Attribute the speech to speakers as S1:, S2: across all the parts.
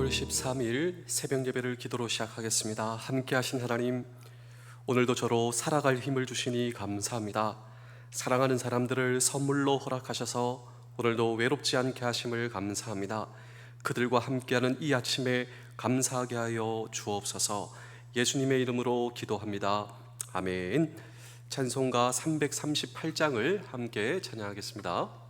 S1: 5월 13일 새벽 예배를 기도로 시작하겠습니다. 함께 하신 하나님, 오늘도 저로 살아갈 힘을 주시니 감사합니다. 사랑하는 사람들을 선물로 허락하셔서 오늘도 외롭지 않게 하심을 감사합니다. 그들과 함께하는 이 아침에 감사하게 하여 주옵소서. 예수님의 이름으로 기도합니다. 아멘. 찬송가 338장을 함께 찬양하겠습니다.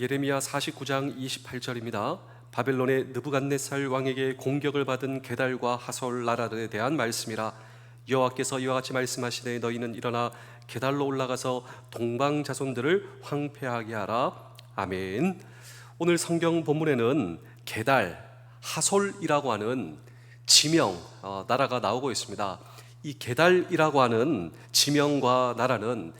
S1: 예레미야 49장 28절입니다. 바벨론의 느부갓네살 왕에게 공격을 받은 게달과 하솔 나라들에 대한 말씀이라. 여호와께서 이와 같이 말씀하시되 너희는 일어나 게달로 올라가서 동방 자손들을 황폐하게 하라. 아멘. 오늘 성경 본문에는 게달, 하솔이라고 하는 지명, 나라가 나오고 있습니다. 이 게달이라고 하는 지명과 나라는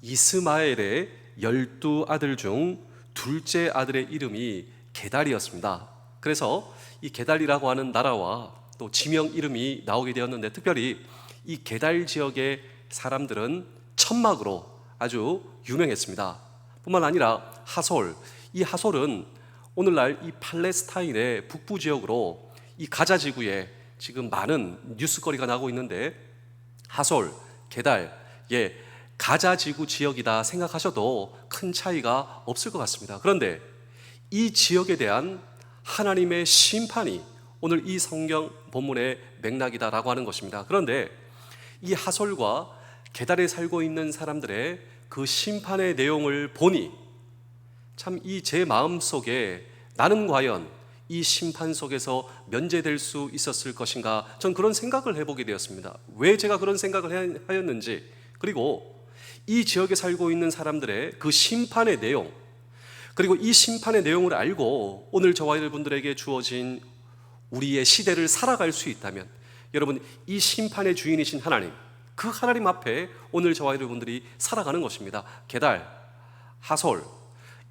S1: 이스마엘의 12아들 중 둘째 아들의 이름이 게달이었습니다. 그래서 이 게달이라고 하는 나라와 또 지명 이름이 나오게 되었는데, 특별히 이 게달 지역의 사람들은 천막으로 아주 유명했습니다. 뿐만 아니라 하솔, 이 하솔은 오늘날 이 팔레스타인의 북부 지역으로 이 가자 지구에 지금 많은 뉴스거리가 나고 있는데, 하솔, 게달, 가자 지구 지역이다 생각하셔도 큰 차이가 없을 것 같습니다. 그런데 이 지역에 대한 하나님의 심판이 오늘 이 성경 본문의 맥락이다라고 하는 것입니다. 그런데 이 하솔과 게달에 살고 있는 사람들의 그 심판의 내용을 보니 참 이 제 마음 속에 나는 과연 이 심판 속에서 면제될 수 있었을 것인가, 전 그런 생각을 해보게 되었습니다. 왜 제가 그런 생각을 하였는지, 그리고 이 지역에 살고 있는 사람들의 그 심판의 내용, 그리고 이 심판의 내용을 알고 오늘 저와 여러분들에게 주어진 우리의 시대를 살아갈 수 있다면, 여러분, 이 심판의 주인이신 하나님, 그 하나님 앞에 오늘 저와 여러분들이 살아가는 것입니다. 게달, 하솔,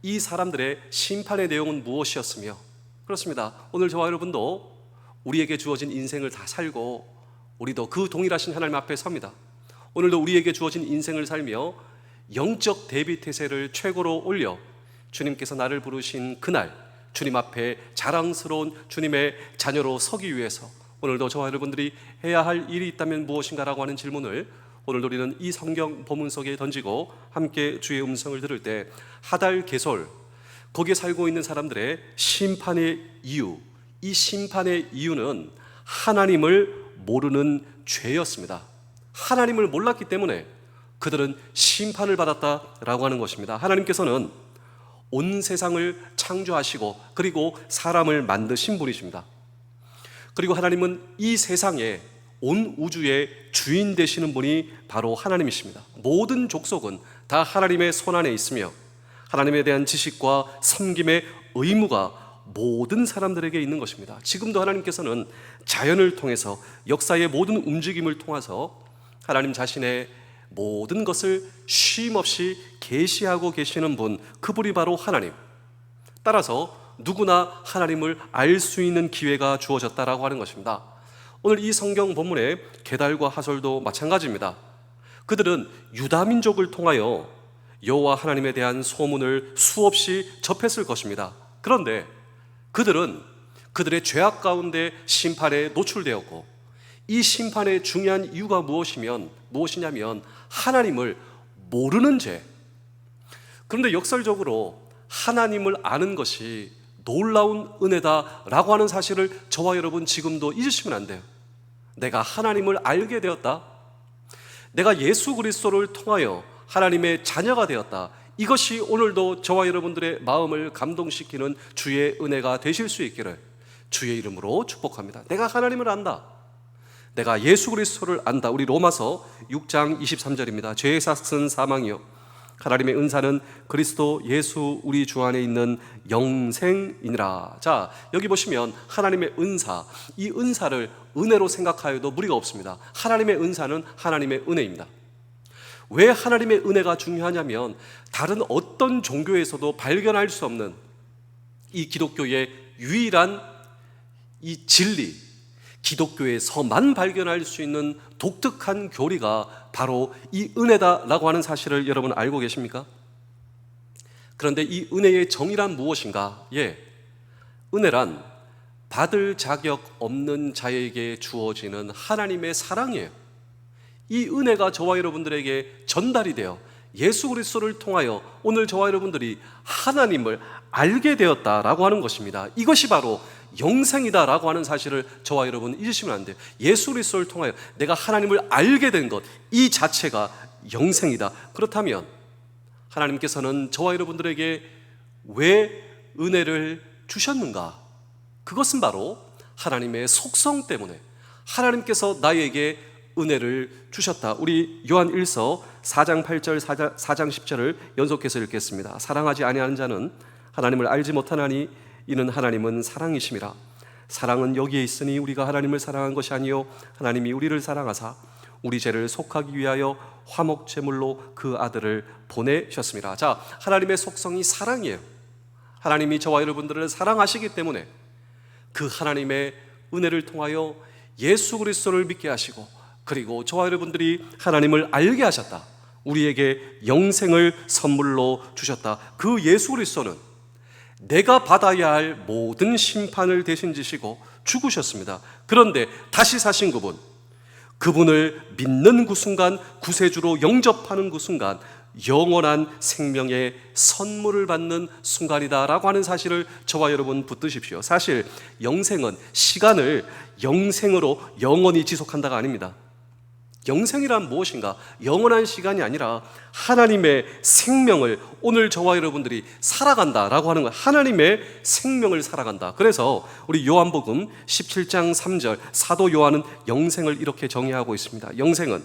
S1: 이 사람들의 심판의 내용은 무엇이었으며, 그렇습니다. 오늘 저와 여러분도 우리에게 주어진 인생을 다 살고 우리도 그 동일하신 하나님 앞에 섭니다. 오늘도 우리에게 주어진 인생을 살며 영적 대비 태세를 최고로 올려 주님께서 나를 부르신 그날 주님 앞에 자랑스러운 주님의 자녀로 서기 위해서 오늘도 저와 여러분들이 해야 할 일이 있다면 무엇인가라고 하는 질문을 오늘도 우리는 이 성경 본문 속에 던지고 함께 주의 음성을 들을 때, 하달 게솔, 거기에 살고 있는 사람들의 심판의 이유, 이 심판의 이유는 하나님을 모르는 죄였습니다. 하나님을 몰랐기 때문에 그들은 심판을 받았다라고 하는 것입니다. 하나님께서는 온 세상을 창조하시고 그리고 사람을 만드신 분이십니다. 그리고 하나님은 이 세상에, 온 우주의 주인 되시는 분이 바로 하나님이십니다. 모든 족속은 다 하나님의 손안에 있으며 하나님에 대한 지식과 섬김의 의무가 모든 사람들에게 있는 것입니다. 지금도 하나님께서는 자연을 통해서, 역사의 모든 움직임을 통해서 하나님 자신의 모든 것을 쉼없이 계시하고 계시는 분, 그분이 바로 하나님. 따라서 누구나 하나님을 알 수 있는 기회가 주어졌다라고 하는 것입니다. 오늘 이 성경 본문의 게달과 하솔도 마찬가지입니다. 그들은 유다 민족을 통하여 여호와 하나님에 대한 소문을 수없이 접했을 것입니다. 그런데 그들은 그들의 죄악 가운데 심판에 노출되었고, 이 심판의 중요한 이유가 무엇이냐면 하나님을 모르는 죄. 그런데 역설적으로 하나님을 아는 것이 놀라운 은혜다라고 하는 사실을 저와 여러분 지금도 잊으시면 안 돼요. 내가 하나님을 알게 되었다, 내가 예수 그리스도를 통하여 하나님의 자녀가 되었다, 이것이 오늘도 저와 여러분들의 마음을 감동시키는 주의 은혜가 되실 수 있기를 주의 이름으로 축복합니다. 내가 하나님을 안다, 내가 예수 그리스도를 안다. 우리 로마서 6장 23절입니다. 죄의 삭은 사망이요 하나님의 은사는 그리스도 예수 우리 주 안에 있는 영생이니라. 자, 여기 보시면 하나님의 은사, 이 은사를 은혜로 생각하여도 무리가 없습니다. 하나님의 은사는 하나님의 은혜입니다. 왜 하나님의 은혜가 중요하냐면 다른 어떤 종교에서도 발견할 수 없는 이 기독교의 유일한 이 진리, 기독교에서만 발견할 수 있는 독특한 교리가 바로 이 은혜다라고 하는 사실을 여러분 알고 계십니까? 그런데 이 은혜의 정의란 무엇인가? 은혜란 받을 자격 없는 자에게 주어지는 하나님의 사랑이에요. 이 은혜가 저와 여러분들에게 전달이 되어 예수 그리스도를 통하여 오늘 저와 여러분들이 하나님을 알게 되었다라고 하는 것입니다. 이것이 바로 영생이다라고 하는 사실을 저와 여러분 잊으시면 안 돼요. 예수 그리스도를 통하여 내가 하나님을 알게 된 것, 이 자체가 영생이다. 그렇다면 하나님께서는 저와 여러분들에게 왜 은혜를 주셨는가? 그것은 바로 하나님의 속성 때문에 하나님께서 나에게 은혜를 주셨다. 우리 요한 1서 4장 8절 4장 10절을 연속해서 읽겠습니다. 사랑하지 아니하는 자는 하나님을 알지 못하나니 이는 하나님은 사랑이심이라. 사랑은 여기에 있으니 우리가 하나님을 사랑한 것이 아니요 하나님이 우리를 사랑하사 우리 죄를 속하기 위하여 화목제물로 그 아들을 보내셨습니다. 자, 하나님의 속성이 사랑이에요. 하나님이 저와 여러분들을 사랑하시기 때문에 그 하나님의 은혜를 통하여 예수 그리스도를 믿게 하시고, 그리고 저와 여러분들이 하나님을 알게 하셨다. 우리에게 영생을 선물로 주셨다. 그 예수 그리스도는 내가 받아야 할 모든 심판을 대신 지시고 죽으셨습니다. 그런데 다시 사신 그분을 믿는 그 순간, 구세주로 영접하는 그 순간 영원한 생명의 선물을 받는 순간이다라고 하는 사실을 저와 여러분 붙드십시오. 사실 영생은 시간을 영생으로 영원히 지속한다가 아닙니다. 영생이란 무엇인가? 영원한 시간이 아니라 하나님의 생명을 오늘 저와 여러분들이 살아간다라고 하는 거예요. 하나님의 생명을 살아간다. 그래서 우리 요한복음 17장 3절 사도 요한은 영생을 이렇게 정의하고 있습니다. 영생은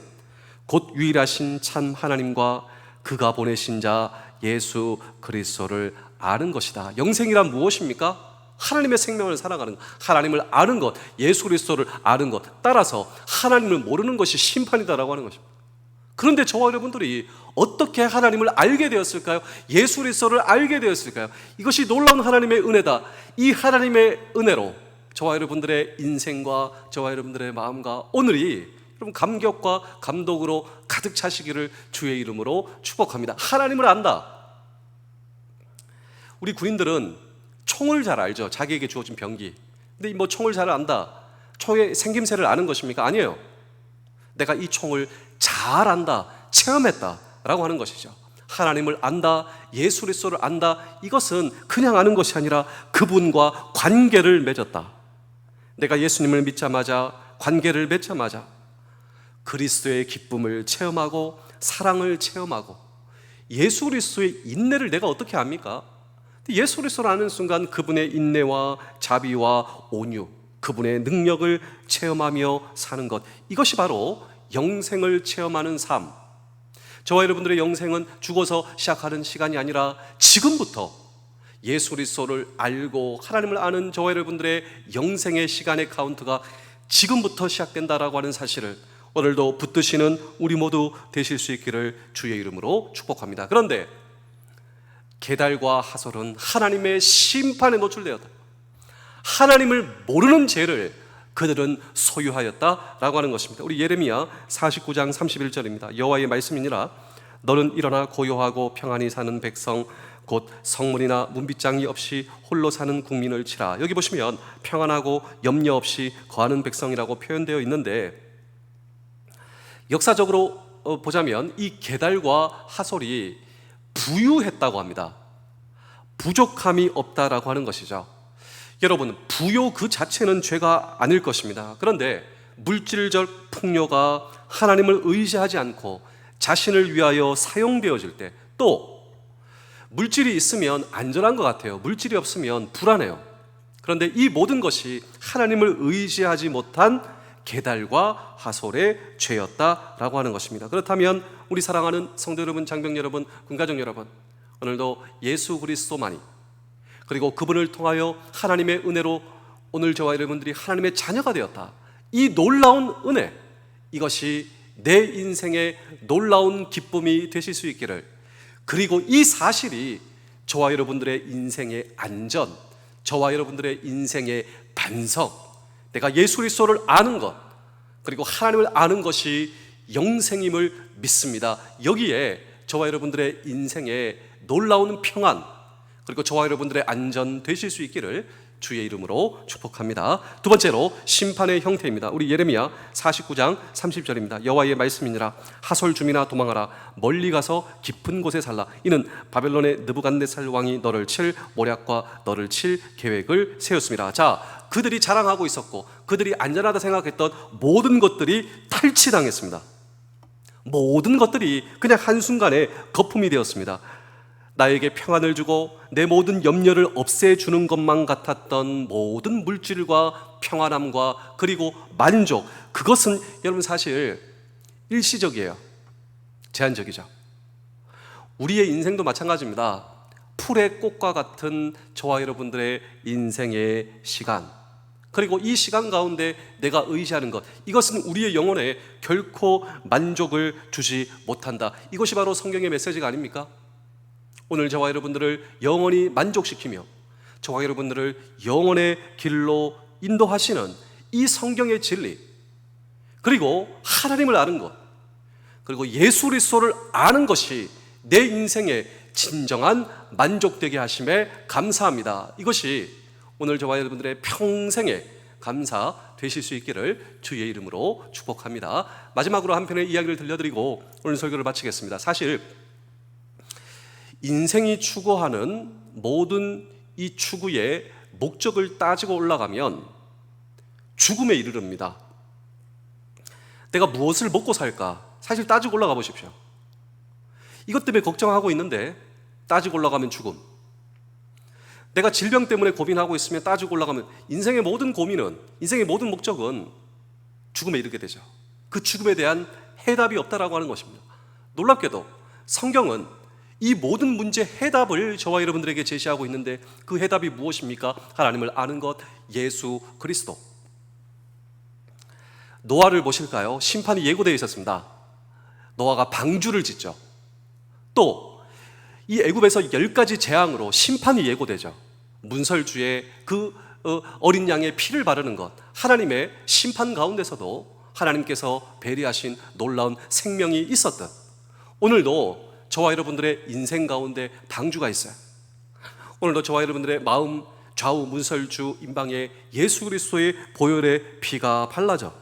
S1: 곧 유일하신 참 하나님과 그가 보내신 자 예수 그리스도를 아는 것이다. 영생이란 무엇입니까? 하나님의 생명을 살아가는 것, 하나님을 아는 것, 예수 그리스도를 아는 것, 따라서 하나님을 모르는 것이 심판이다라고 하는 것입니다. 그런데 저와 여러분들이 어떻게 하나님을 알게 되었을까요? 예수 그리스도를 알게 되었을까요? 이것이 놀라운 하나님의 은혜다. 이 하나님의 은혜로 저와 여러분들의 인생과 저와 여러분들의 마음과 오늘이 여러분 감격과 감동으로 가득 차시기를 주의 이름으로 축복합니다. 하나님을 안다. 우리 군인들은 총을 잘 알죠. 자기에게 주어진 병기. 근데 뭐 총을 잘 안다, 총의 생김새를 아는 것입니까? 아니에요. 내가 이 총을 잘 안다, 체험했다 라고 하는 것이죠. 하나님을 안다, 예수 그리스도를 안다, 이것은 그냥 아는 것이 아니라 그분과 관계를 맺었다. 내가 예수님을 믿자마자, 관계를 맺자마자 그리스도의 기쁨을 체험하고 사랑을 체험하고, 예수 그리스도의 인내를 내가 어떻게 압니까? 예수 그리스도를 아는 순간 그분의 인내와 자비와 온유, 그분의 능력을 체험하며 사는 것, 이것이 바로 영생을 체험하는 삶. 저와 여러분들의 영생은 죽어서 시작하는 시간이 아니라 지금부터 예수 그리스도를 알고 하나님을 아는 저와 여러분들의 영생의 시간의 카운트가 지금부터 시작된다라고 하는 사실을 오늘도 붙드시는 우리 모두 되실 수 있기를 주의 이름으로 축복합니다. 그런데 게달과 하솔은 하나님의 심판에 노출되었다. 하나님을 모르는 죄를 그들은 소유하였다라고 하는 것입니다. 우리 예레미야 49장 31절입니다. 여호와의 말씀이니라 너는 일어나 고요하고 평안히 사는 백성 곧 성문이나 문빗장이 없이 홀로 사는 국민을 치라. 여기 보시면 평안하고 염려 없이 거하는 백성이라고 표현되어 있는데, 역사적으로 보자면 이 게달과 하솔이 부유했다고 합니다. 부족함이 없다라고 하는 것이죠. 여러분, 부요 그 자체는 죄가 아닐 것입니다. 그런데 물질적 풍요가 하나님을 의지하지 않고 자신을 위하여 사용되어질 때, 또 물질이 있으면 안전한 것 같아요. 물질이 없으면 불안해요. 그런데 이 모든 것이 하나님을 의지하지 못한 게달과 하솔의 죄였다라고 하는 것입니다. 그렇다면 우리 사랑하는 성도 여러분, 장병 여러분, 군가족 여러분, 오늘도 예수 그리스도만이, 그리고 그분을 통하여 하나님의 은혜로 오늘 저와 여러분들이 하나님의 자녀가 되었다, 이 놀라운 은혜, 이것이 내 인생의 놀라운 기쁨이 되실 수 있기를, 그리고 이 사실이 저와 여러분들의 인생의 안전, 저와 여러분들의 인생의 반석, 내가 예수 그리스도를 아는 것, 그리고 하나님을 아는 것이 영생임을 믿습니다. 여기에 저와 여러분들의 인생의 놀라운 평안, 그리고 저와 여러분들의 안전 되실 수 있기를 주의 이름으로 축복합니다. 두 번째로 심판의 형태입니다. 우리 예레미야 49장 30절입니다. 여호와의 말씀이니라 하솔 주민아 도망하라, 멀리 가서 깊은 곳에 살라. 이는 바벨론의 느부갓네살 왕이 너를 칠 모략과 너를 칠 계획을 세웠습니다. 자, 그들이 자랑하고 있었고 그들이 안전하다 생각했던 모든 것들이 탈취당했습니다. 모든 것들이 그냥 한순간에 거품이 되었습니다. 나에게 평안을 주고 내 모든 염려를 없애주는 것만 같았던 모든 물질과 평안함과 그리고 만족, 그것은 여러분 사실 일시적이에요. 제한적이죠. 우리의 인생도 마찬가지입니다. 풀의 꽃과 같은 저와 여러분들의 인생의 시간, 그리고 이 시간 가운데 내가 의지하는 것, 이것은 우리의 영혼에 결코 만족을 주지 못한다. 이것이 바로 성경의 메시지가 아닙니까? 오늘 저와 여러분들을 영원히 만족시키며 저와 여러분들을 영원의 길로 인도하시는 이 성경의 진리, 그리고 하나님을 아는 것, 그리고 예수 그리스도를 아는 것이 내 인생의 진정한 만족되게 하심에 감사합니다. 이것이 오늘 저와 여러분들의 평생의 감사 되실 수 있기를 주의 이름으로 축복합니다. 마지막으로 한 편의 이야기를 들려드리고 오늘 설교를 마치겠습니다. 사실 인생이 추구하는 모든 이 추구의 목적을 따지고 올라가면 죽음에 이르릅니다. 내가 무엇을 먹고 살까? 사실 따지고 올라가 보십시오. 이것 때문에 걱정하고 있는데 따지고 올라가면 죽음. 내가 질병 때문에 고민하고 있으면 따지고 올라가면 인생의 모든 고민은, 인생의 모든 목적은 죽음에 이르게 되죠. 그 죽음에 대한 해답이 없다라고 하는 것입니다. 놀랍게도 성경은 이 모든 문제 해답을 저와 여러분들에게 제시하고 있는데 그 해답이 무엇입니까? 하나님을 아는 것, 예수 그리스도. 노아를 보실까요? 심판이 예고되어 있었습니다. 노아가 방주를 짓죠. 또 이 애굽에서 10가지 재앙으로 심판이 예고되죠. 문설주에 그 어린 양의 피를 바르는 것, 하나님의 심판 가운데서도 하나님께서 배려하신 놀라운 생명이 있었듯 오늘도 저와 여러분들의 인생 가운데 방주가 있어요. 오늘도 저와 여러분들의 마음 좌우 문설주 임방에 예수 그리스도의 보혈의 피가 발라져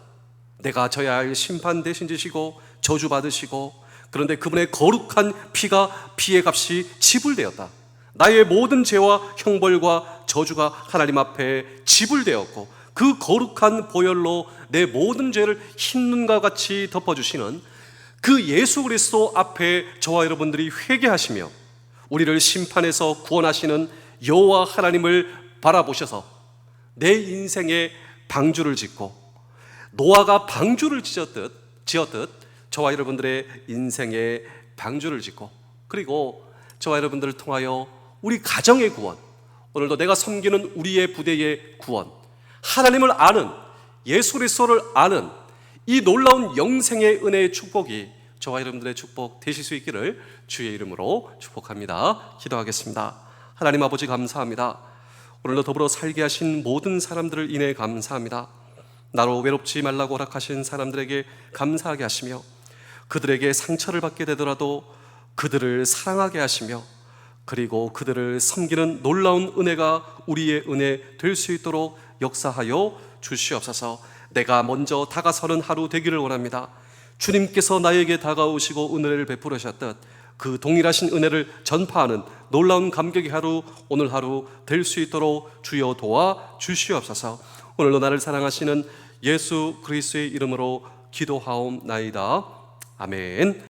S1: 내가 져야 할 심판 대신 지시고 저주받으시고, 그런데 그분의 거룩한 피가 피의 값이 지불되었다. 나의 모든 죄와 형벌과 저주가 하나님 앞에 지불되었고 그 거룩한 보혈로 내 모든 죄를 흰눈과 같이 덮어주시는 그 예수 그리스도 앞에 저와 여러분들이 회개하시며 우리를 심판에서 구원하시는 여호와 하나님을 바라보셔서 내 인생에 방주를 짓고 노아가 방주를 지었듯 저와 여러분들의 인생에 방주를 짓고, 그리고 저와 여러분들을 통하여 우리 가정의 구원, 오늘도 내가 섬기는 우리의 부대의 구원, 하나님을 아는, 예수 그리스도를 아는 이 놀라운 영생의 은혜의 축복이 저와 여러분들의 축복 되실 수 있기를 주의 이름으로 축복합니다. 기도하겠습니다. 하나님 아버지 감사합니다. 오늘도 더불어 살게 하신 모든 사람들을 인해 감사합니다. 나로 외롭지 말라고 허락하신 사람들에게 감사하게 하시며 그들에게 상처를 받게 되더라도 그들을 사랑하게 하시며 그리고 그들을 섬기는 놀라운 은혜가 우리의 은혜 될 수 있도록 역사하여 주시옵소서. 내가 먼저 다가서는 하루 되기를 원합니다. 주님께서 나에게 다가오시고 은혜를 베풀으셨듯 그 동일하신 은혜를 전파하는 놀라운 감격의 하루, 오늘 하루 될 수 있도록 주여 도와 주시옵소서. 오늘도 나를 사랑하시는 예수 그리스도의 이름으로 기도하옵나이다. 아멘.